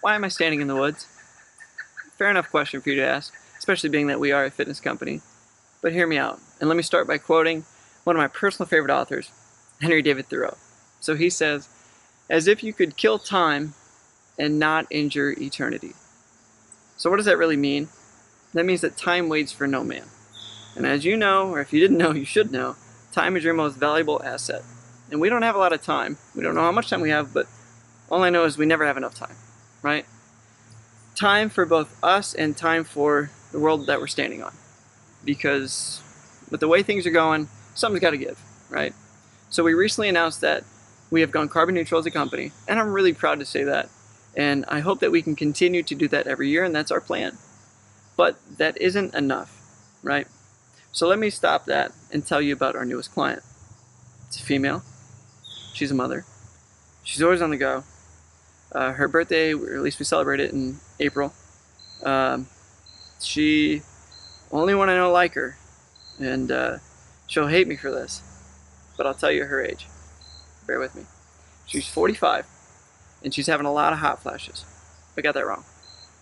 Why am I standing in the woods? Fair enough question for you to ask, especially being that we are a fitness company. But hear me out, and let me start by quoting one of my personal favorite authors, Henry David Thoreau. So he says, "As if you could kill time and not injure eternity." So what does that really mean? That means that time waits for no man. And as you know, or if you didn't know, you should know, time is your most valuable asset. And we don't have a lot of time. We don't know how much time we have, but all I know is we never have enough time, right? Time for both us and time for the world that we're standing on. Because with the way things are going, something's got to give, right? So we recently announced that we have gone carbon neutral as a company, and I'm really proud to say that. And I hope that we can continue to do that every year, and that's our plan. But that isn't enough, right? So let me stop that and tell you about our newest client. It's a female. She's a mother. She's always on the go. Her birthday, or at least we celebrate it in April. She, only one I know like her, and she'll hate me for this, but I'll tell you her age. Bear with me. She's 45, and she's having a lot of hot flashes. I got that wrong.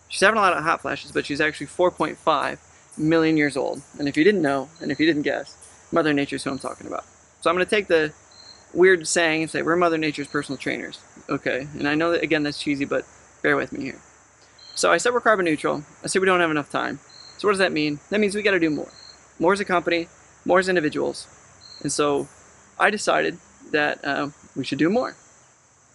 She's having a lot of hot flashes, but she's actually 4.5 million years old. And if you didn't know, and if you didn't guess, Mother Nature's who I'm talking about. So I'm going to take the weird saying and say we're Mother Nature's personal trainers. Okay, and I know that, again, that's cheesy, but bear with me here. So I said we're carbon neutral. I said we don't have enough time. So what does that mean? That means we got to do more. More as a company, more as individuals. And so I decided that we should do more.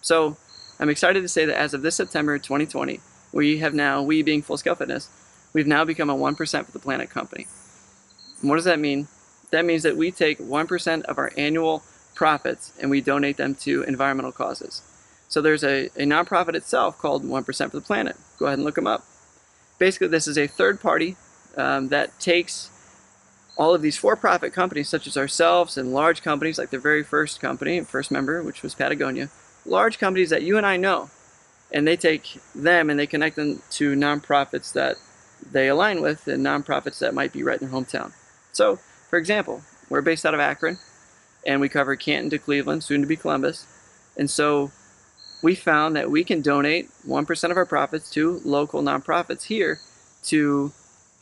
So I'm excited to say that as of this September 2020, we being Full Scale Fitness, we've now become a 1% for the Planet company. And what does that mean? That means that we take 1% of our annual profits and we donate them to environmental causes. So there's a nonprofit itself called 1% for the Planet. Go ahead and look them up. Basically, this is a third party that takes all of these for-profit companies such as ourselves and large companies like the very first company, first member, which was Patagonia, large companies that you and I know, and they take them and they connect them to nonprofits that they align with and nonprofits that might be right in their hometown. So, for example, we're based out of Akron, and we cover Canton to Cleveland, soon to be Columbus. And so we found that we can donate 1% of our profits to local nonprofits here to,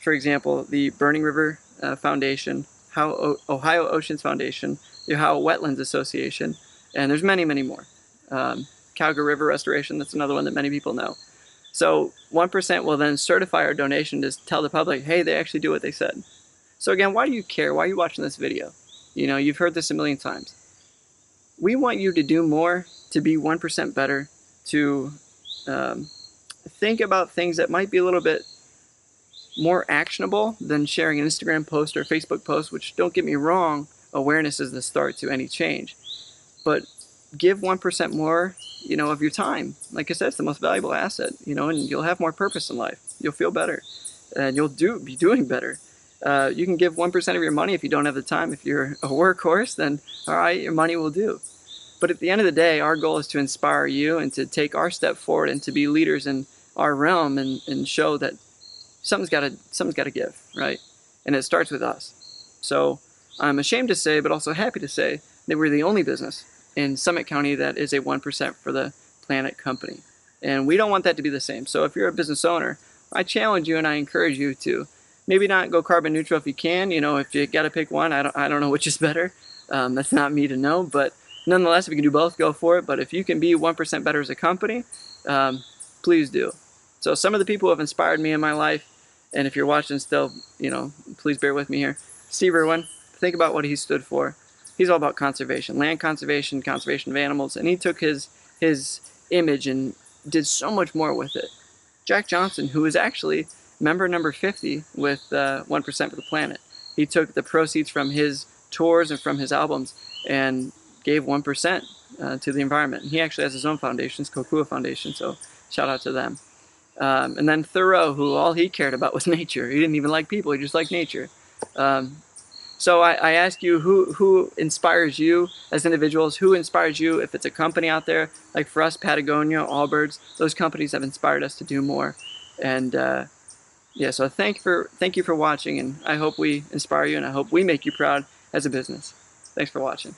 for example, the Burning River Foundation, Ohio Oceans Foundation, the Ohio Wetlands Association, and there's many, many more. Cowger River Restoration, that's another one that many people know. So 1% will then certify our donation to tell the public, hey, they actually do what they said. So again, why do you care? Why are you watching this video? You know, you've heard this a million times. We want you to do more, to be 1% better, to think about things that might be a little bit more actionable than sharing an Instagram post or a Facebook post, which, don't get me wrong, awareness is the start to any change. But give 1% more, of your time. Like I said, it's the most valuable asset, and you'll have more purpose in life. You'll feel better, and you'll be doing better. You can give 1% of your money if you don't have the time. If you're a workhorse, then all right, your money will do. But at the end of the day, our goal is to inspire you and to take our step forward and to be leaders in our realm and show that something's got to give, right? And it starts with us. So I'm ashamed to say, but also happy to say, that we're the only business in Summit County that is a 1% for the Planet company. And we don't want that to be the same. So if you're a business owner, I challenge you and I encourage you to maybe not go carbon neutral if you can. If you got to pick one, I don't know which is better. That's not me to know. But nonetheless, if you can do both, go for it. But if you can be 1% better as a company, please do. So some of the people who have inspired me in my life, and if you're watching still, please bear with me here. Steve Irwin, think about what he stood for. He's all about conservation, land conservation, conservation of animals, and he took his image and did so much more with it. Jack Johnson, who is actually member number 50 with 1% for the Planet, he took the proceeds from his tours and from his albums and gave 1% to the environment. And he actually has his own foundation, it's Kokua Foundation, so shout out to them. And then Thoreau, who all he cared about was nature. He didn't even like people, he just liked nature. So I ask you, who inspires you as individuals? Who inspires you if it's a company out there? Like for us, Patagonia, Allbirds, those companies have inspired us to do more. And so thank you for watching, and I hope we inspire you, and I hope we make you proud as a business. Thanks for watching.